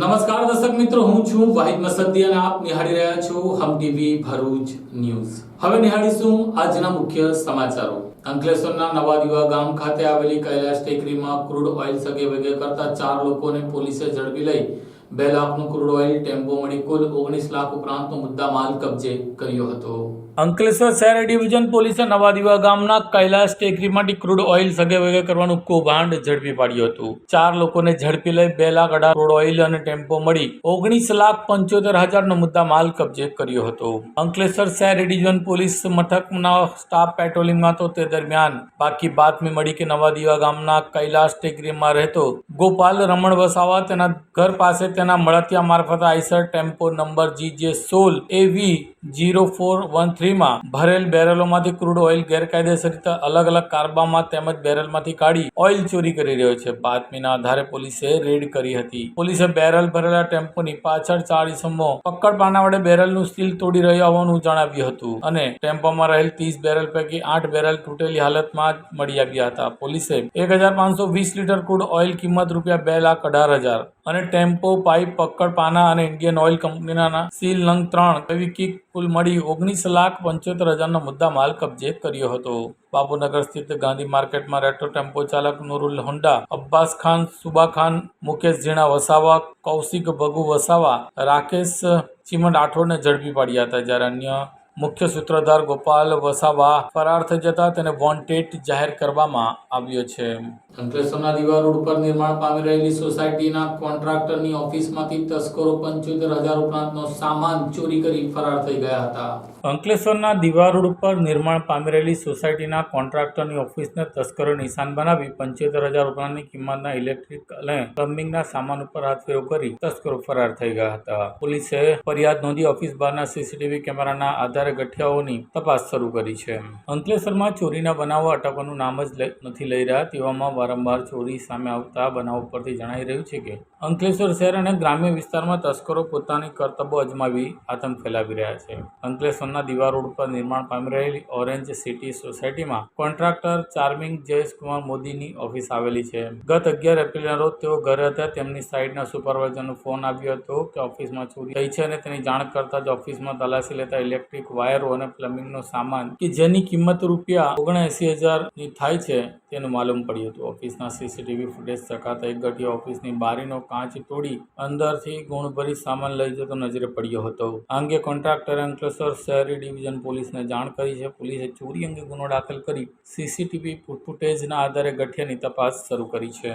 નમસ્કાર દર્શક મિત્રો, હું છું વાહિદ મસદ્દી અને આપ નિહાળી રહ્યા છો હમ ટીવી ભરૂચ ન્યૂઝ। હવે નિહાળીશું આજના મુખ્ય સમાચારો। અંકલેશ્વરના નવાદીવા ગામ ખાતે આવેલી કૈલાશ ટેકરીમાં ક્રૂડ ઓઇલ સગેવગે કરતા 4 લોકોને પોલીસે ઝડપી લઈ 2 લાખનું ક્રૂડ ઓઇલ ટેમ્પો મળી કુલ 19 લાખ ઉપરાંતનો મુદ્દામાલ કબજે કર્યો હતો। અંકલેશ્વર શહેર ડિવિઝન પોલીસે નવાદીવા ગામના કૈલાશ ટેકરીમાંથી ક્રૂડ ઓઇલ સગેવગે કરવાનું કૌભાંડ ઝડપી પાડ્યું હતું। 4 લોકોને ઝડપી લઈ 2 લાખ 18 ક્રૂડ ઓઇલ અને ટેમ્પો મળી 19,75,000નો મુદ્દામાલ કબજે કર્યો હતો। અંકલેશ્વર શહેર ડિવિઝન પોલીસ મથકના સ્ટાફ પેટ્રોલિંગમાં તો તે દરમિયાન બાતમી મળી કે નવાદીવા ગામના કૈલાશ ટેકરીમાં રહેતો ગોપાલ રમણ વસાવા તેના ઘર પાસે તેના મળતિયા મારફતે આઈસર ટેમ્પો નંબર GJ16AV0413 માં ભરેલ બેરલોમાંથી ક્રૂડ ઓઇલ ગેરકાયદેસર રીતે અલગ અલગ કારબામાં તેમજ બેરલમાંથી કાઢી ઓઇલ ચોરી કરી રહ્યો છે। બાતમીના આધારે પોલીસે રેડ કરી હતી। પોલીસે બેરલ ભરેલા ટેમ્પોની પાછળ 4 ઇસમો પકડ પાના વડે બેરલનું સીલ તોડી રહ્યા હોવાનું જણાવ્યું હતું અને ટેમ્પોમાં રહેલ 30 બેરલ પૈકી 8 બેરલ તૂટેલી હાલતમાં જ મળી આવ્યા હતા। પોલીસે 1520 લીટર ક્રૂડ ઓઇલ કિંમત ₹2,18,000 અને ટેમ્પો પાઇપ પકડ પાના અને ઇન્ડિયન ઓઇલ કંપનીના સીલ નંગ 3 ફેવિક્વિક કુલ મળી 19,75,000નો મુદ્દામાલ કબજે કર્યો હતો। બાબુનગર સ્થિત ગાંધી માર્કેટમાં રહેતો ટેમ્પો ચાલક નુરુલ હોન્ડા, અબ્બાસ ખાન, સુબા ખાન, મુકેશ ઝીણા વસાવા, કૌશિક ભગુ વસાવા, રાકેશ ચીમન રાઠોડને ઝડપી પાડ્યા હતા, જ્યારે અન્ય મુખ્ય સૂત્રધાર ગોપાલ વસાવા ફરાર થઈ જતા તેને વોન્ટેડ જાહેર કરવામાં આવ્યો છે। અંકલેશ્વરના દીવા રોડ પર નિર્માણ પામી રહેલી સોસાયટીના કોન્ટ્રાક્ટરની ઓફિસમાંથી તસ્કરો 75,000 ઉપરાંતનો સામાન ચોરી કરી ફરાર થઈ ગયા હતા। અંકલેશ્વરના દીવા રોડ પર નિર્માણ પામી રહેલી સોસાયટીના કોન્ટ્રાક્ટરની ઓફિસને તસ્કરો નિશાન બનાવી 75,000 ઉપરાંતની કિંમતના ઇલેક્ટ્રિક અને પ્લમ્બિંગના સામાન ઉપર હાથફેરો કરી તસ્કરો ફરાર થઈ ગયા હતા। પોલીસે ફરિયાદ નોંધી ઓફિસ બહારના સીસીટીવી કેમેરાના આધારે ગઠિયાઓની તપાસ શરૂ કરી છે। અંકલેશ્વરમાં ચોરીના બનાવો અટકવાનું નામ જ નથી લઈ રહ્યા, તેવામાં વારંવાર ચોરી સામે આવતા બનાવો પરથી જણાઈ રહ્યું છે કે અંકલેશ્વર શહેર અને ગ્રામ્ય વિસ્તારમાં તસ્કરો પોતાની કરતબો અજમાવી આતંક ફેલાવી રહ્યા છે। અંકલેશ્વરના દીવા રોડ પર નિર્માણ પામી રહેલી ઓરેન્જ સિટી સોસાયટીમાં કોન્ટ્રાક્ટર ચાર્મિંગ જયેશકુમાર મોદીની ઓફિસ આવેલી છે। ગત 11 એપ્રિલના રોજ તેઓ ઘરે હતા। તેમની સાઇટના સુપરવાઇઝરનો ફોન આવ્યો હતો કે ઓફિસમાં ચોરી થઈ છે અને તેની જાણ કરતા જ ઓફિસમાં તલાશી લેતા ઇલેક્ટ્રિક વાયરો અને પ્લમ્બિંગનો સામાન કે જેની કિંમત ₹79,000ની થાય છે તેનું માલુમ પડ્યું હતું। ઓફિસના સીસીટીવી ફૂટેજ ચકાતા એક ગઠિયો ઓફિસની બારીનો કાચ તોડી અંદરથી ગુણભરી સામાન લઈ જતો નજરે પડ્યો હતો। આ અંગે કોન્ટ્રાક્ટરે અંકલેશ્વર શહેરી ડિવિઝન પોલીસને જાણ કરી છે। પોલીસે ચોરી અંગે ગુનો દાખલ કરી સીસીટીવી ફૂટેજના આધારે ગઠિયાની તપાસ શરૂ કરી છે।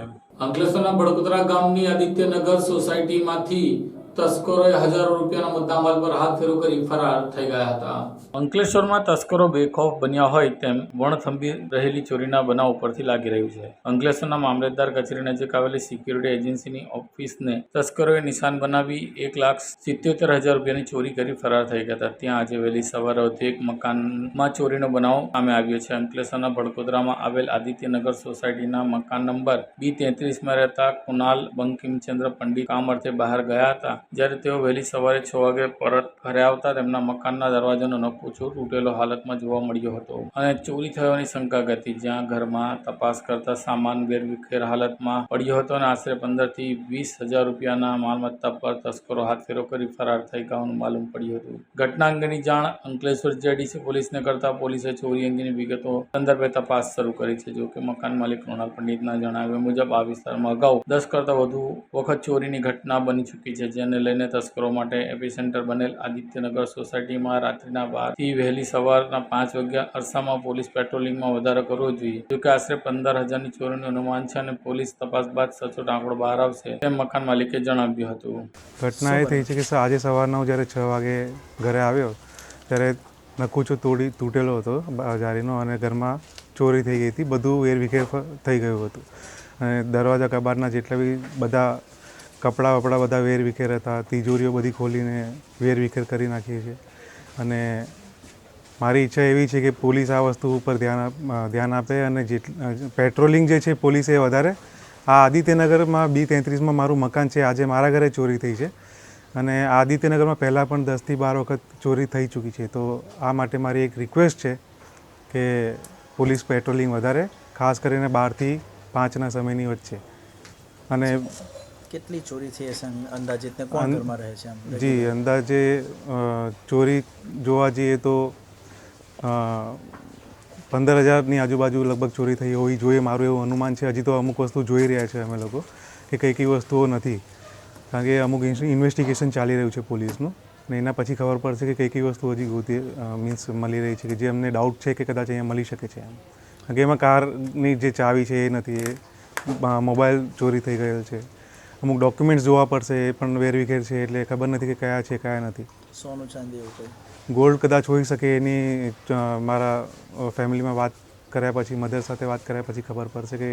અંકલેશ્વરના બડકુતરા ગામની આદિત્યનગર સોસાયટીમાંથી તસ્કરોએ હજારો રૂપિયાના મુદ્દામાલ પર હાથફેરો કરી ફરાર થઈ ગયા હતા। અંકલેશ્વરમાં તસ્કરો બેખૌફ બન્યા હોય તેમ વણથંભી રહેલી ચોરીના બનાવ પરથી લાગી રહ્યું છે। અંકલેશ્વરના મામલતદાર કચેરી નજીક આવેલી સિક્યુરિટી એજન્સીની ઓફિસને તસ્કરોએ નિશાન બનાવી 1,77,000 રૂપિયાની ચોરી કરી ફરાર થઈ ગયા હતા। ત્યાં આજે વહેલી સવારે વધુ એક મકાનમાં ચોરીનો બનાવ સામે આવ્યો છે। અંકલેશ્વરના બડકોદરામાં આવેલ આદિત્યનગર સોસાયટીના મકાન નંબર B33માં રહેતા કુનાલ બંકિમચંદ્ર પંડિત કામ અર્થે બહાર ગયા હતા, જ્યારે તેઓ વહેલી સવારે 6 વાગે પરત ઘરે આવતા તેમના મકાનના દરવાજાનો નકુચો તૂટેલો હાલતમાં જોવા મળ્યો હતો અને ચોરી થવાની શંકા હતી। જ્યાં ઘરમાં તપાસ કરતા સામાન વેરવિખેર હાલતમાં પડ્યો હતો અને આશરે 15,000 થી 20,000 રૂપિયાના માલમત્તા પર તસ્કરો હાથફેરો કરી ફરાર થઈ ગયાનું માલુમ પડ્યું હતું। ઘટના અંગેની જાણ અંકલેશ્વર જેડીસી પોલીસને કરતા પોલીસે ચોરી અંગેની વિગતો સંદર્ભે તપાસ શરૂ કરી છે। જોકે મકાન માલિક કૃણાલ પંડિતના જણાવ્યા મુજબ આ વિસ્તારમાં અગાઉ 10 કરતાં વધુ વખત ચોરીની ઘટના બની ચૂકી છે, જેને લઈને તસ્કરો માટે એપિસેન્ટર બનેલ આદિત્યનગર સોસાયટીમાં રાત્રિના 12 થી વહેલી સવારના 5 વાગ્યા અરસામાં પોલીસ પેટ્રોલિંગમાં વધારો કરવો જોઈએ। જોકે આશરે 15,000ની ચોરીનું અનુમાન છે અને પોલીસ તપાસ બાદ સચોટ આંકડો બહાર આવશે તેમ મકાન માલિકે જણાવ્યું હતું। ઘટના એ થઈ છે કે આજે સવારના હું જ્યારે 6 વાગે ઘરે આવ્યો ત્યારે નકુચો તૂટેલો હતો જારીનો અને ઘરમાં ચોરી થઈ ગઈ હતી। બધું વેરવિખેર થઈ ગયું હતું અને દરવાજા કબાટના જેટલા બી બધા કપડાં વપડા બધા વેરવિખેર હતા। તિજોરીઓ બધી ખોલીને વેરવિખેર કરી નાખીએ છીએ અને મારી ઈચ્છા એવી છે કે પોલીસ આ વસ્તુ ઉપર ધ્યાન આપે અને પેટ્રોલિંગ જે છે પોલીસે વધારે આ આદિત્યનગરમાં B33માં મારું મકાન છે। આજે મારા ઘરે ચોરી થઈ છે અને આદિત્યનગરમાં પહેલાં પણ 10 થી 12 વખત ચોરી થઈ ચૂકી છે। તો આ માટે મારી એક રિક્વેસ્ટ છે કે પોલીસ પેટ્રોલિંગ વધારે, ખાસ કરીને 12 થી 5ના સમયની વચ્ચે અને કેટલી ચોરી થઈ હશે અંદાજિત ને કોણ ઘરમાં રહે છે આમ? જી અંદાજે ચોરી જોવા જઈએ તો 15,000ની આજુબાજુ લગભગ ચોરી થઈ હોવી જોઈએ મારું એવું અનુમાન છે. હજી તો અમુક વસ્તુ જોઈ રહ્યા છે અમે લોકો કે કઈ કઈ વસ્તુઓ નથી, કારણ કે અમુક ઇન્વેસ્ટિગેશન ચાલી રહ્યું છે પોલીસનું ને એના પછી ખબર પડશે કે કઈ કઈ વસ્તુ હજી ગોતી મળી રહી છે કે જે અમને ડાઉટ છે કે કદાચ અહીંયા મળી શકે છે એમ. કારણ કે એમાં કારની જે ચાવી છે એ નથી, એ મોબાઈલ ચોરી થઈ ગયેલ છે, અમુક ડોક્યુમેન્ટ્સ જોવા પડશે એ પણ વેરવિખેર છે એટલે ખબર નથી કે કયા છે કયા નથી. સોનું ચાંદી એવું કંઈ? ગોલ્ડ કદાચ હોઈ શકે, એની મારા ફેમિલીમાં વાત કર્યા પછી, મધર સાથે વાત કર્યા પછી ખબર પડશે કે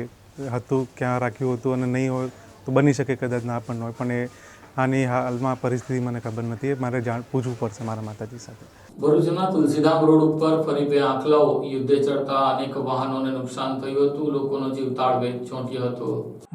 હતું ક્યાં રાખ્યું હતું, અને નહીં હોય તો બની શકે કદાચ ના પણ હોય, પણ એ આની હાલમાં પરિસ્થિતિ મને ખબર નથી, મારે પૂછવું પડશે મારા માતાજી સાથે. ભરૂચના તુલસીધામ રોડ ઉપર ફરી બે આંખલાઓ યુદ્ધે ચડતા અનેક વાહનોને નુકસાન થયું હતું, લોકોનો જીવ તાળવે ચોંટ્યો હતો.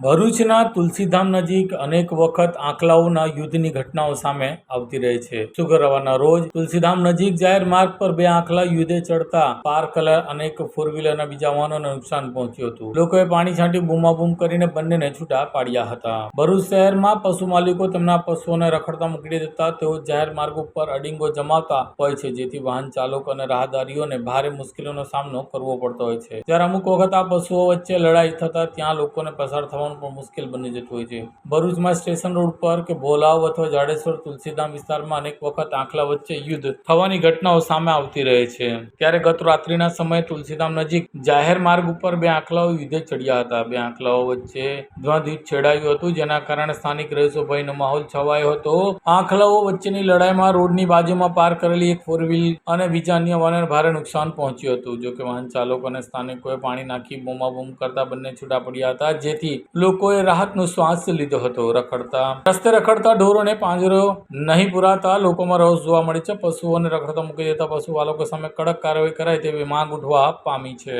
ભરૂચના તુલસીધામ નજીક અનેક વખત આંખલાઓના યુદ્ધની ઘટનાઓ સામે આવતી રહે છે. શુક્રવારના રોજ તુલસીધામ નજીક જાહેર માર્ગ પર બે આંખલા યુદ્ધે ચડતા પાર્ક અનેક ફોર વ્હીલરના બીજા વાહનોને નુકસાન પહોંચ્યું હતું. લોકોએ પાણી છાંટી બૂમાબૂમ કરીને બંનેને છૂટા પાડ્યા હતા. ભરૂચ શહેરમાં પશુ માલિકો તેમના પશુઓને રખડતા મૂકી દેતા તેઓ જાહેર માર્ગ ઉપર અડીંગો જમાવતા હોય છે, જેથી વાહન ચાલકો અને રાહદારીઓને ભારે મુશ્કેલીનો સામનો કરવો પડતો હોય છે. ત્યારે અમુક વખત આ પશુઓ વચ્ચે લડાઈ થતા ત્યાં લોકોને પસાર થવાનું પણ મુશ્કેલ બની જતું હોય છે. ભરૂચમાં સ્ટેશન રોડ પર કે ભોલાવ અથવા જાડેશ્વર તુલસીધામ વિસ્તારમાં અનેક વખત આંખલા વચ્ચે યુદ્ધ થવાની ઘટનાઓ સામે આવતી રહે છે. ત્યારે ગત રાત્રિના સમયે તુલસીધામ નજીક જાહેર માર્ગ ઉપર બે આંખલાઓ યુદ્ધે ચડ્યા હતા. બે આંખલાઓ વચ્ચે દ્વંદ્વ છેડાયું હતું, જેના કારણે સ્થાનિક રહીશો ભયનો માહોલ છવાયો હતો. આંખલાઓ વચ્ચેની લડાઈમાં રોડની બાજુમાં પાર્ક કરેલી એક ફોર વ્હીલ અને બીજા અન્ય વાહનોને ભારે નુકસાન પહોંચ્યું હતું. જોકે વાહન ચાલકો અને સ્થાનિકોએ પાણી નાખી બૂમાબૂમ કરતા બંને છૂટા પડ્યા હતા, જેથી લોકોએ રાહતનો શ્વાસ લીધો હતો. રસ્તે રખડતા ઢોરોને પાંજરો નહીં પુરાતા લોકોમાં રોષ જોવા મળે છે. પશુઓને રખડતા મૂકી દેતા પશુપાલકો સામે કડક કાર્યવાહી કરાય તેવી માંગ ઉઠવા પામી છે.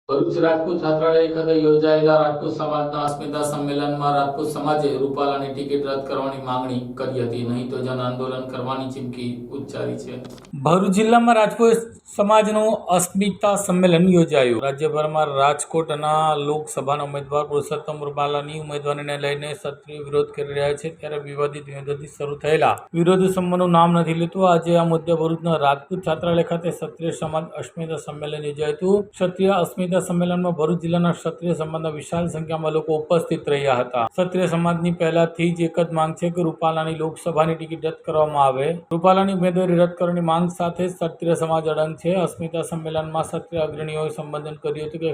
ભરૂચ રાજપૂત છાત્રાલય ખાતે યોજાયેલા રાજપૂત સમાજના અસ્મિતા સંમેલનમાં રાજપૂત સમાજે રૂપાલાની ટિકિટ રદ કરવાની માંગણી કરી હતી, નહીં તો જન આંદોલન કરવાની ચીમકી ઉચ્ચારી છે. ભરૂચ જિલ્લામાં રાજપૂત સમાજનું અસ્મિતા સંમેલન યોજાયું. રાજ્યભરમાં રાજકોટના લોકસભાના ઉમેદવાર પુરુષોત્તમ રૂપાલાની ઉમેદવારીને લઈને ક્ષત્રિય વિરોધ કરી રહ્યા છે. ત્યારે વિવાદિત મુદ્દેથી શરૂ થયેલા વિરોધ સંમેલનનું નામ નથી લેતું. આજે આ મુદ્દે ભરૂચના રાજપૂત છાત્રાલય ખાતે ક્ષત્રિય સમાજ અસ્મિતા સંમેલન યોજાયું હતું. ક્ષત્રિય અસ્મિતા સંમેલનમાં ભરૂચ જિલ્લાના ક્ષત્રિય સમાજના વિશાળ સંખ્યામાં લોકો ઉપસ્થિત રહ્યા હતા. ક્ષત્રિય સમાજની પહેલાથી જ એક જ માંગ છે કે રૂપાલાની લોકસભાની ટિકિટ રદ કરવામાં આવે. રૂપાલાની ઉમેદવારી રદ કરવાની માંગ સાથે ક્ષત્રિય સમાજ અડગ છે. અસ્મિતા સંમેલનમાં ક્ષત્રિય અગ્રણીઓએ સંબોધન કર્યું હતું કે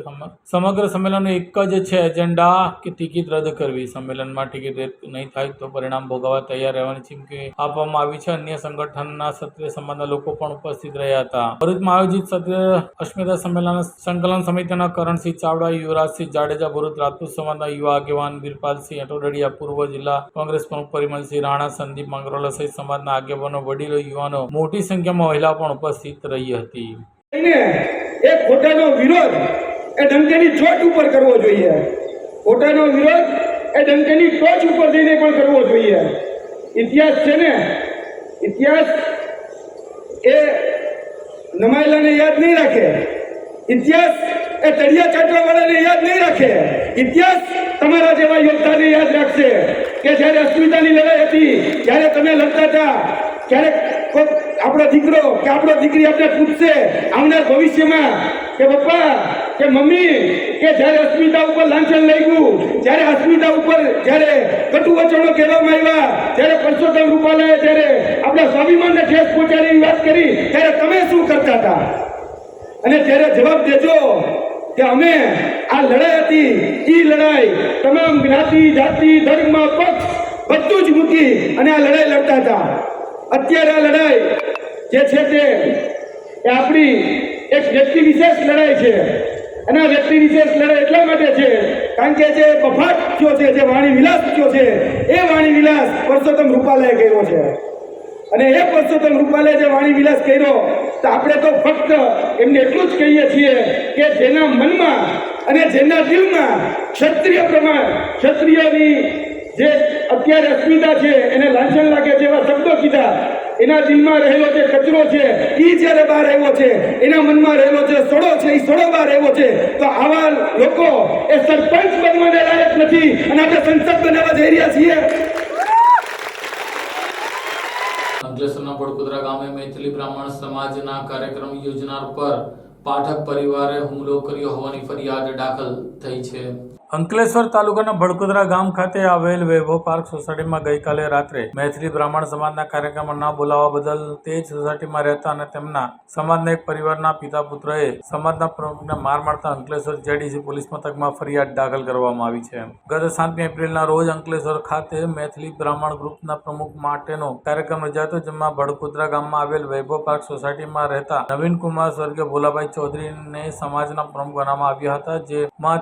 સમગ્ર સંમેલનનો એક જ છે એજન્ડા કે ટિકિટ રદ કરવી. સંમેલનમાં ટિકિટ રદ નહીં થાય તો પરિણામ ભોગવવા તૈયાર રહેવાની ચીમકી આપવામાં આવી છે. અન્ય સંગઠનના ક્ષત્રિય સમાજના લોકો પણ ઉપસ્થિત રહ્યા હતા. ભરૂચમાં આયોજિત ક્ષત્રિય અસ્મિતા સંમેલન સંકલન સમિતિ કરણસિંહ ચાવડા, યુવરાજસિંહ જાડેજા, ભરૂચ રાજપૂત સમાજના યુવા આગેવાન વીરપાલસિંહ અટોડિયા, પૂર્વ જિલ્લા કોંગ્રેસ પ્રમુખ પરિમલસિંહ રાણા, સંદીપ માંગરોલા સહિત સમાજના આગેવાનો, વડીલો, યુવાનો, મોટી સંખ્યામાં મહિલાઓ પણ ઉપસ્થિત રહી હતી. એ ખોટાનો વિરોધ એ ડંકેની ચોટ ઉપર કરવો જોઈએ. ખોટાનો વિરોધ એ ડંકેની ટોચ ઉપર જઈને પણ કરવો જોઈએ. ઇતિહાસ છે ને, ઇતિહાસ એ નમાયેલાને યાદ નહીં રાખે, ઇતિહાસ એ તળિયા ચાટવા વાળાને યાદ નહીં રાખે. ઇતિહાસ તમારા જેવા યોદ્ધાને યાદ રાખશે કે જ્યારે અસ્મિતાની લડાઈ હતી ત્યારે તમે લડતા હતા, ક્યારેક કોઈ આપણો દીકરો કે આપણો દીકરી આપણે પૂછશે આવનાર ભવિષ્યમાં કે પપ્પા કે મમ્મી કે જ્યારે અસ્મિતા ઉપર લાંછન લાગ્યું, જ્યારે અસ્મિતા ઉપર જ્યારે કટુ વચનો કહેવામાં આવ્યા, જ્યારે પરસોત્તમ રૂપાલાએ જ્યારે આપણા સ્વાભિમાનને ઠેસ પહોંચાડીની વાત કરી, ત્યારે તમે શું કરતા હતા? અને ત્યારે જવાબ દેજો કે અમે આ લડાઈ હતી, એ લડાઈ તમામ જ્ઞાતિ જાતિ ધર્મ પક્ષ બધું જ મૂકી અને આ લડાઈ લડતા હતા. અત્યારે આ લડાઈ જે છે તે આપણી એક વ્યક્તિ વિશેષ લડાઈ છે. અને આ વ્યક્તિ વિશેષ લડાઈ એટલા માટે છે કારણ કે જે બફાટ થયો છે, જે વાણી વિલાસ થયો છે, એ વાણી વિલાસ પરસોત્તમ રૂપાલાએ કર્યો છે. અને એ પરસોત્તમ રૂપાલાએ જે વાણી વિલાસ કર્યો તો આપણે તો ફક્ત એમને એટલું જ કહીએ છીએ કે જેના મનમાં અને જેના દિલમાં ક્ષત્રિયની જે અત્યારે અસ્મિતા છે એને લાંછન લાગે જેવા શબ્દો કીધા, એના દિલમાં રહેલો જે કચરો છે એ જ્યારે બહાર આવ્યો છે, એના મનમાં રહેલો જે સડો છે એ સડો બહાર આવ્યો છે. તો આવા લોકો એ સરપંચ બનવાને લાયક નથી અને આપણે સંસદ બનાવવા જઈ રહ્યા છીએ. અંકલેશ્વરના બડકુદરા ગામે મૈથિલી બ્રાહ્મણ સમાજના કાર્યક્રમ યોજનાર પર પાઠક પરિવારે હુમલો કર્યો હોવાની ફરિયાદ દાખલ થઈ છે. અંકલેશ્વર તાલુકાના બડકુદરા ગામ ખાતે આવેલ વૈભવ પાર્ક સોસાયટીમાં ગઈકાલે રાત્રે મૈથિલી બ્રાહ્મણ સમાજના કાર્યક્રમમાં ન બોલાવવા બદલ તે જ સોસાયટીમાં રહેતા અને તેમના સમાજના એક પરિવારના પિતા પુત્રએ સમાજના પ્રમુખને માર મારતા અંકલેશ્વર જેડીસી પોલીસ મથકમાં ફરિયાદ દાખલ કરવામાં આવી છે. ગત 7મી એપ્રિલના રોજ અંકલેશ્વર ખાતે મૈથિલી બ્રાહ્મણ ગ્રુપના પ્રમુખ માટેનો કાર્યક્રમ યોજાયો, જેમાં બડકુદરા ગામમાં આવેલ વૈભવ પાર્ક સોસાયટીમાં રહેતા નવીન કુમાર સ્વર્ગીય ભોલાભાઈ ચૌધરીને સમાજના પ્રમુખ બનાવવામાં આવ્યા હતા, જેમાં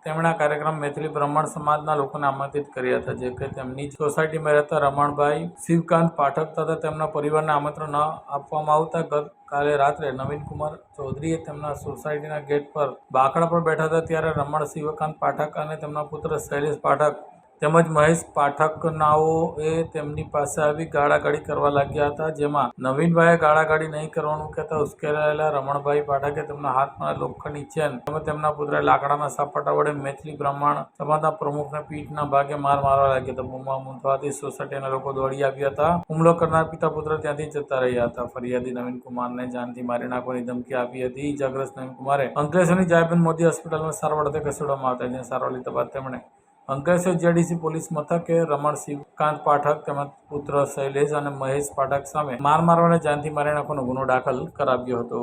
તેમના કાર્યક્રમ મૈથિલી બ્રાહ્મણ સમાજના લોકોને આમંત્રિત કર્યા હતા. જે કે તેમની સોસાયટીમાં રહેતા રમણભાઈ શિવકાંત પાઠક તથા તેમના પરિવારને આમંત્રણ ન આપવામાં આવતા ગતકાલે રાત્રે નવીન કુમાર ચૌધરીએ તેમના સોસાયટીના ગેટ પર બાકડા પર બેઠા હતા, ત્યારે રમણ શિવકાંત પાઠક અને તેમના પુત્ર શૈલેષ પાઠક તેમજ મહેશ પાઠકનાઓએ તેમની પાસે આવી ગાળાગાળી કરવા લાગ્યા હતા, જેમાં નવીનભાઈએ ગાળાગાળી નહીં કરવાનું કહેતા ઉશ્કેરાયેલા રમણભાઈ પાઠકે તેમના હાથમાં લોખંડની ચેન તેમજ તેમના પુત્રએ લાકડાના સાપટા વડે મૈથિલી બ્રાહ્મણ સમાજના પ્રમુખને પીઠના ભાગે માર મારવા લાગ્યા હતા. બૂમાબૂમ થવાથી સોસાયટીના લોકો દોડી આવ્યા હતા. હુમલો કરનાર પિતા પુત્ર ત્યાંથી જતા રહ્યા હતા. ફરિયાદી નવીન કુમારને જાનથી મારી નાખવાની ધમકી આપી હતી. ઇજાગ્રસ્ત નવીન કુમારે અંકલેશ્વરની જાયબેન મોદી હોસ્પિટલમાં સારવાર અર્થે ખસેડવામાં આવતા, જ્યાં સારવાર લીધા બાદ તેમણે અંકલેશ્વર જેડીસી પોલીસ મથકે રમણ શિવકાંત પાઠક તેમજ પુત્ર શૈલેષ અને મહેશ પાઠક સામે મારવાને જાનથી મારી નાખવાનો ગુનો દાખલ કરાવ્યો હતો.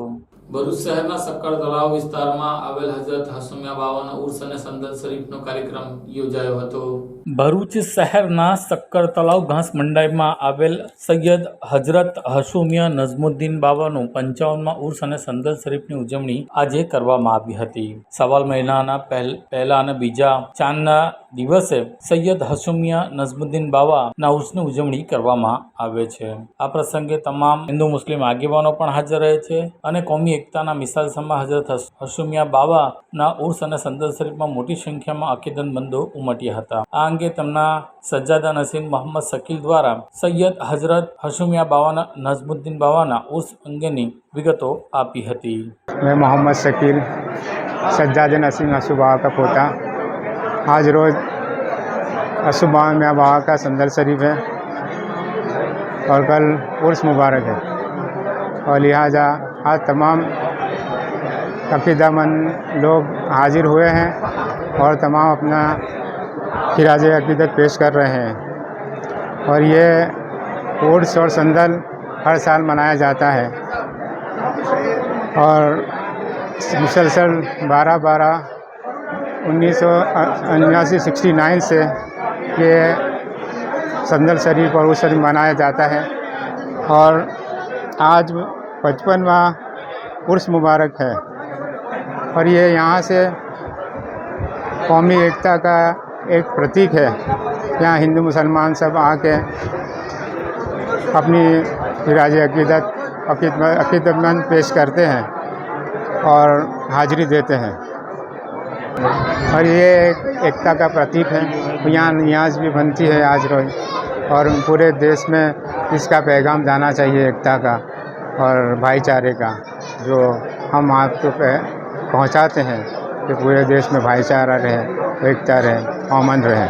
ભરૂચ શહેરના સક્કર તળાવ વિસ્તારમાં આવેલ હજરત હસુમિયા બાવાના ઉર્સ અને સંદલ શરીફનો કાર્યક્રમ યોજાયો હતો. ભરૂચ શહેરના સક્કર તળાવ ઘાસ મંડાઈમાં આવેલ સૈયદ હજરત હસુમિયા નઝમુદ્દીન બાવાનું 55મા ઉર્સ અને સંદલ શરીફની ઉજવણી આજે કરવામાં આવી હતી. સવાલ મહિનાના પહેલા અને બીજા ચાંદના દિવસે સૈયદ હસુમિયા નઝમુદ્દીન બાવાના ઉર્સની ઉજવણી કરવામાં આવે છે. આ પ્રસંગે તમામ હિન્દુ મુસ્લિમ આગેવાનો પણ હાજર રહે છે અને કોમી એકતાના મિસાલ સમા હજરત હસુમિયા બાવાના ઉર્સ અને સંદલ શરીફમાં મોટી સંખ્યામાં અકીદતમંદો ઉમટ્યા હતા. આ અંગે તેમના સજ્જાદા નસીર મોહમ્મદ શકીલ દ્વારા સૈયદ હજરત હસુમિયા બાવાના નઝમુદ્દીન બાવાના ઉર્સ અંગેની વિગતો આપી હતી. मैं मोहम्मद शकील सज्जाद नसीम असुबा का पोता, आज रोज़ असुबा में बाबा का संदल शरीफ है और कल उर्स मुबारक है और लिहाजा आज तमाम अक़ीदामंद लोग हाजिर हुए हैं और तमाम अपना खिराज अक़ीदत पेश कर रहे हैं और ये उर्स और संदल हर साल मनाया जाता है और मुसलसल 12/12/1969 से ये संदल शरीफ और उर्स शरीफ मनाया जाता है और आज 55वां उर्स मुबारक है और ये यहाँ से कौमी एकता का एक प्रतीक है. यहाँ हिंदू मुसलमान सब आके अपनी खिराज अक़ीदतमंद पेश करते हैं और हाजिरी देते हैं और ये एकता का प्रतीक है. यहाँ न्याज भी बनती है आज रोज़ और पूरे देश में इसका पैगाम जाना चाहिए एकता का और भाईचारे का, जो हम आपको पहुँचाते हैं कि पूरे देश में भाईचारा रहे, एकता रहे, अमन रहे.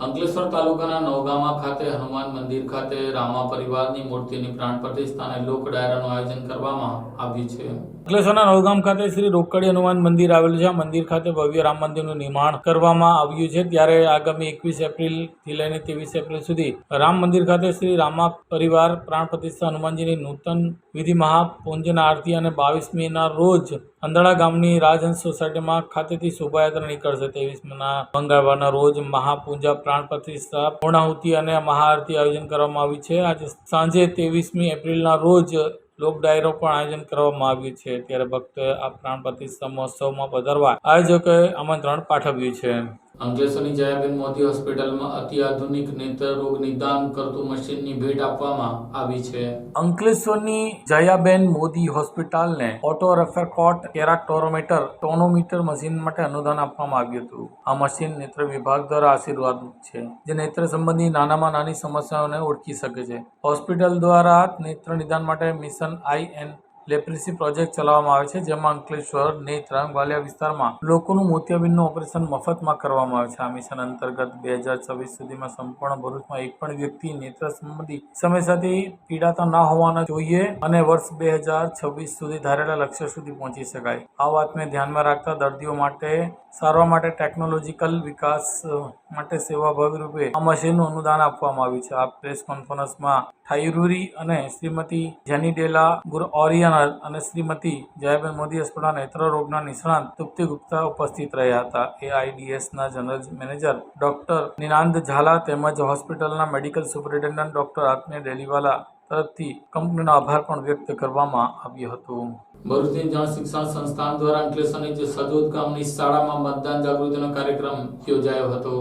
અંકલેશ્વર તાલુકાના નવગામા ખાતે હનુમાન મંદિર ખાતે રામા પરિવારની મૂર્તિની પ્રાણ પ્રતિષ્ઠા અને લોક ડાયરાનું આયોજન કરવામાં આવ્યું છે. અંકલેશ્વરના નવગામ ખાતે શ્રી રોકડી હનુમાન મંદિર આવેલું છે. આ મંદિર ખાતે ભવ્ય રામ મંદિરનું નિર્માણ કરવામાં આવ્યું છે. ત્યારે આગામી 21 એપ્રિલથી લઈને 23 એપ્રિલ સુધી રામ મંદિર ખાતે શ્રી રામા પરિવાર પ્રાણ પ્રતિષ્ઠા હનુમાનજીની નૂતન વિધિ મહાપૂજન આરતી અને 22મીના રોજ અંધાળા ગામની રાજહંસ સોસાયટીમાં ખાતેથી શોભાયાત્રા નીકળશે. 23મીના મંગળવારના રોજ મહાપૂજા પ્રાણ પ્રતિષ્ઠા પૂર્ણાહુતિ અને મહાઆરતી આયોજન કરવામાં આવ્યું છે. આજે સાંજે 23મી એપ્રિલના રોજ લોક ડાયરો પણ આયોજન કરવામાં આવ્યું છે. ત્યારે ભક્તોએ આ પ્રાણ પ્રતિષ્ઠા મહોત્સવમાં પધારવા આયોજકોએ આમંત્રણ પાઠવ્યું છે. અંકલેશ્વરની જયાબેન મોદી હોસ્પિટલમાં અતિ આધુનિક નેત્ર રોગ નિદાન કરતું મશીનની ભેટ આપવામાં આવી છે. અંકલેશ્વરની જયાબેન મોદી હોસ્પિટલને ઓટો રેફેકોટ કેરાટોરોમીટર ટોનોમીટર મશીન માટે અનુદાન આપવામાં આવ્યું હતું. આ મશીન નેત્ર વિભાગ દ્વારા આશીર્વાદરૂપ છે, જે નેત્ર સંબંધી નાનામાં નાની સમસ્યાઓને ઓળખી શકે છે. હોસ્પિટલ દ્વારા નેત્ર નિદાન માટે mission I and leprosy project ચલાવવામાં આવે છે, જેમાં અંકલેશ્વર, નેત્રંગ, વાલિયા વિસ્તારમાં લોકોનું મોતિયાબિંદનું ઓપરેશન મફતમાં કરવામાં આવે છે. આ મિશન અંતર્ગત 2026 સુધીમાં સંપૂર્ણ ભરૂચમાં એક પણ વ્યક્તિ નેત્ર સંબંધી સમસ્યાથી પીડાતા ન હોવાના જોઈએ અને વર્ષ 2026 સુધી ધારેલા લક્ષ્ય સુધી પહોંચી શકાય. આ વાતને ધ્યાનમાં રાખતા દર્દીઓ માટે સારવાર માટે ટેકનોલોજીકલ વિકાસ માટે સેવાભાવી રૂપે આ મશીનનું અનુદાન આપવામાં આવ્યું છે. આ પ્રેસ કોન્ફરન્સમાં ઠાયુરી અને શ્રીમતી જેનીડેલા ઓરિયન અને શ્રીમતી જયાબેન મોદી હોસ્પિટલના નેત્ર રોગના નિષ્ણાંત તૃપ્તિ ગુપ્તા ઉપસ્થિત રહ્યા હતા. AIDSના જનરલ મેનેજર ડોક્ટર નિનાંદ ઝાલા તેમજ હોસ્પિટલના મેડિકલ સુપરિન્ટેન્ડન્ટ ડોક્ટર આત્મીય ડેલીવાલા તરફથી કંપનીનો આભાર પણ વ્યક્ત કરવામાં આવ્યો હતો. ભરૂચની જન શિક્ષણ સંસ્થાન દ્વારા અંકલેશ્વરની સજોદ ગામની શાળામાં મતદાન જાગૃતિનો કાર્યક્રમ યોજાયો હતો.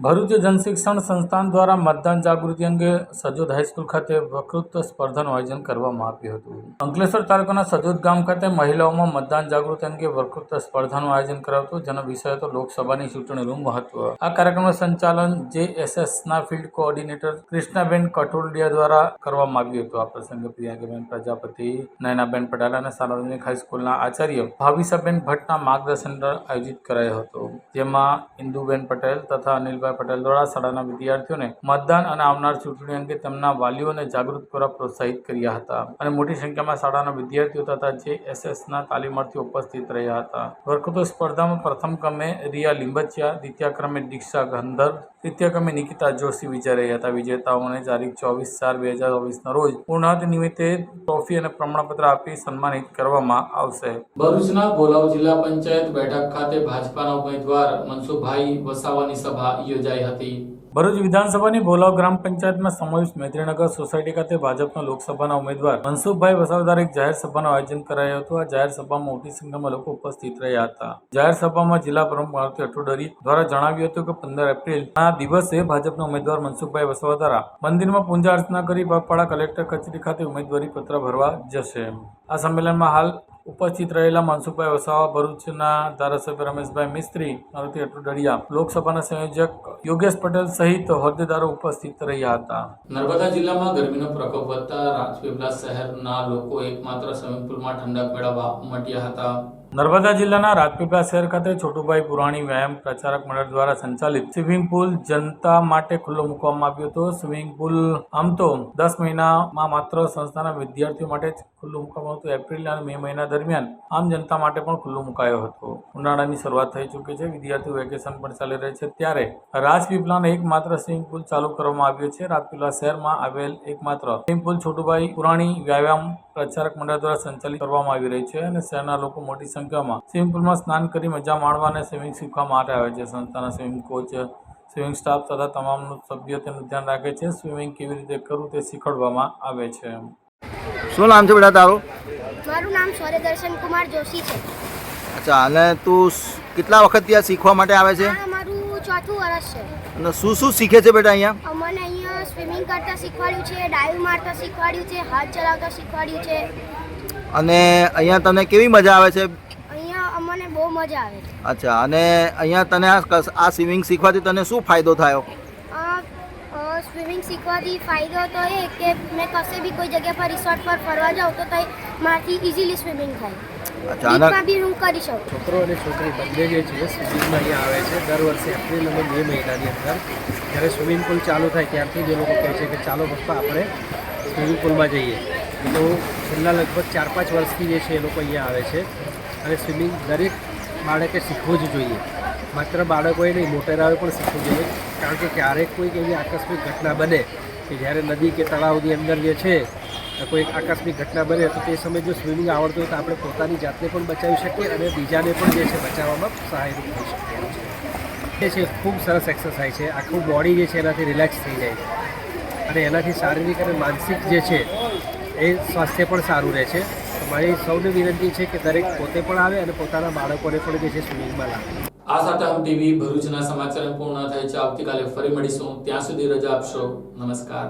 ભરૂચ જનશિક્ષણ સંસ્થાન દ્વારા મતદાન જાગૃતિ અંગે સજોદ હાઈસ્કૂલ ખાતે વક્તૃત્વ સ્પર્ધાનું આયોજન કરવામાં આવ્યું હતું. અંકલેશ્વર તાલુકાના સજોદ ગામ ખાતે મહિલાઓમાં મતદાન જાગૃતિ અંગે વક્તૃત્વ સ્પર્ધાનું આયોજન કરાયું હતું, જેનો વિષય હતો લોકસભાની ચૂંટણીનું મહત્વ. આ કાર્યક્રમનું સંચાલન JSSના ફિલ્ડ કોઓર્ડિનેટર કૃષ્ણાબેન કટોડિયા દ્વારા કરવામાં આવ્યું હતું. આ પ્રસંગે પ્રિયંકાબેન પ્રજાપતિ, નયનાબેન પટેલ અને સાર્વજનિક હાઈસ્કૂલના આચાર્ય ભાવિસાબેન ભટ્ટના માર્ગદર્શન આયોજિત કરાયો હતો, જેમાં ઇન્દુબેન પટેલ તથા અનિલભાઈ પટેલ દ્વારા શાળાના વિદ્યાર્થીઓને મતદાન અને આવનાર ચૂંટણી અંગે તેમના વાલીઓને જાગૃત કરવા પ્રોત્સાહિત કર્યા હતા અને મોટી સંખ્યામાં શાળાના વિદ્યાર્થીઓ તથા JSSના તાલીમાર્થીઓ ઉપસ્થિત રહ્યા હતા. વક્તૃત્વ સ્પર્ધામાં પ્રથમ ક્રમે રિયા લીંબચિયા, દ્વિતીય ક્રમે દીક્ષા ગંધર, તૃતીય ક્રમે નિકિતા જોશી વિજય રહ્યા હતા. વિજેતાઓને તારીખ 24/4/2024ના રોજ પૂર્ણાહુતિ નિમિત્તે ટ્રોફી અને પ્રમાણપત્ર આપી સન્માનિત કરવામાં આવશે. ભરૂચના ભોલાવ જિલ્લા પંચાયત બેઠક ખાતે ભાજપાના ઉમેદવાર મનસુખભાઈ વસાવાની સભા યોજાઈ હતી. ભરૂચ વિધાનસભાની ભોલાવ ગ્રામ પંચાયતમાં સમાવિષ્ટ મૈત્રીનગર સોસાયટી ખાતે ભાજપના લોકસભાના ઉમેદવાર મનસુખભાઈ વસાવા દ્વારા એક જાહેર સભાનું આયોજન કરાયું હતું. આ જાહેર સભામાં મોટી સંખ્યામાં લોકો ઉપસ્થિત રહ્યા હતા. જાહેર સભામાં જિલ્લા પ્રમુખ મારુતિ અટોડરી દ્વારા જણાવ્યું હતું કે 15 એપ્રિલના દિવસે ભાજપના ઉમેદવાર મનસુખભાઈ વસાવા દ્વારા મંદિરમાં પૂજા અર્ચના કરી પગપાળા કલેક્ટર કચેરી ખાતે ઉમેદવારી પત્ર ભરવા જશે. આ સંમેલનમાં હાલ ઉપસ્થિત રહેલા મનસુખભાઈ વસાવા, ભરૂચના ધારાસભ્ય રમેશભાઈ મિસ્ત્રી, મારુતિ અટોડરિયા, લોકસભાના સંયોજક યોગેશ પટેલ સહિત હોદ્દેદારો ઉપસ્થિત રહ્યા હતા. નર્મદા જિલ્લામાં ગરમીનો પ્રકોપ વધતા રાજપીપળા શહેરના લોકો એકમાત્ર સ્વિમિંગ પુલમાં ઠંડક મેળવવા ઉમટ્યા હતા. નર્મદા જિલ્લાના રાજપીપળા શહેર ખાતે છોટુભાઈ પુરાણી વ્યાયામ પ્રચારક મંડળ દ્વારા સંચાલિત સ્વિમિંગ પુલ જનતા માટે ખુલ્લો મૂકવામાં આવ્યો હતો. સ્વિમિંગ પુલ આમ તો 10 મહિનામાં માત્ર સંસ્થાના વિદ્યાર્થીઓ માટે જ ખુલ્લું મૂકવામાં હતું. એપ્રિલ અને મે મહિના દરમિયાન આમ જનતા માટે પણ ખુલ્લો મુકાયો હતો. ઉનાળાની શરૂઆત થઈ ચૂકી છે, વિદ્યાર્થીઓ વેકેશન પણ ચાલી રહી છે, ત્યારે રાજપીપળાનો એકમાત્ર સ્વિમિંગ પુલ ચાલુ કરવામાં આવ્યો છે. રાજપીપળા શહેરમાં આવેલ એકમાત્ર સ્વિમિંગ પુલ છોટુભાઈ પુરાણી વ્યાયામ પ્રચારક મંડળ દ્વારા સંચાલિત કરવામાં આવી રહી છે અને શહેરના લોકો મોટી સંખ્યામાં સ્વિમિંગ પુલમાં સ્નાન કરી મજા માણવા અને સ્વિમિંગ શીખવા માટે આવે છે. સંસ્થાના સ્વિમિંગ કોચ, સ્વિમિંગ સ્ટાફ તથા તમામ સભ્યો તેનું ધ્યાન રાખે છે. સ્વિમિંગ કેવી રીતે કરવું તે શીખવાડવામાં આવે છે. શું નામ છે બેટા તારું? મારું નામ સૂર્યદર્શન કુમાર જોશી છે. અચ્છા, અને તું કેટલા વખતથી આ શીખવા માટે આવે છે? આ મારું 4થું વર્ષ છે. અને શું શું શીખે છે બેટા અહીંયા? અમને અહીંયા સ્વિમિંગ કરતા શીખવાડ્યું છે, ડાઈવ મારતા શીખવાડ્યું છે, હાથ ચલાવતા શીખવાડ્યું છે. અને અહીંયા તને કેવી મજા આવે છે? અહીંયા અમને બહુ મજા આવે છે. અચ્છા, અને અહીંયા તને આ સ્વિમિંગ શીખવાથી તને શું ફાયદો થયો? સ્વિમિંગ શીખવાથી ફાયદો તો એ કે મેં કશે બી કોઈ જગ્યા પર રિસોર્ટ પર ફરવા જાઉં તો મારાથી ઇઝીલી સ્વિમિંગ થાય. અચ્છા આના બીચમાં બી હું કરી શકું. છોકરો અને છોકરી બંને જે છે સ્વિમિંગમાં અહીંયા આવે છે દર વર્ષે એપ્રિલ અને મે મહિનાની અંદર જ્યારે સ્વિમિંગ પુલ ચાલુ થાય ત્યારથી જ એ લોકો કહે છે કે ચાલો પપ્પા આપણે સ્વિમિંગ પુલમાં જઈએ. તો છેલ્લા લગભગ 4-5 વર્ષથી જે છે એ લોકો અહીંયા આવે છે અને સ્વિમિંગ દરેક બાળકે શીખવું જ જોઈએ. માત્ર બાળકોએ નહીં મોટેરાઓએ પણ શીખવું જોઈએ, કારણ કે ક્યારેક કોઈક એવી આકસ્મિક ઘટના બને કે જ્યારે નદી કે તળાવની અંદર જે છે કોઈક આકસ્મિક ઘટના બને તો તે સમયે જો સ્વિમિંગ આવડતું હોય તો આપણે પોતાની જાતને પણ બચાવી શકીએ અને બીજાને પણ જે છે બચાવવામાં સહાયરૂપ થઈ શકીએ. એ છે ખૂબ સરસ એક્સરસાઇઝ છે. આખું બોડી જે છે એનાથી રિલેક્સ થઈ જાય છે અને એનાથી શારીરિક અને માનસિક જે છે એ સ્વાસ્થ્ય પણ સારું રહે છે. મારી સૌને વિનંતી છે કે દરેક પોતે પણ આવે અને પોતાના બાળકોને પણ જે છે સ્વિમિંગમાં લાવે. આ સાથે હમ ટીવી ભરૂચના સમાચાર પૂર્ણ થાય છે. આવતીકાલે ફરી મળીશું. ત્યાં સુધી રજા આપશો. નમસ્કાર.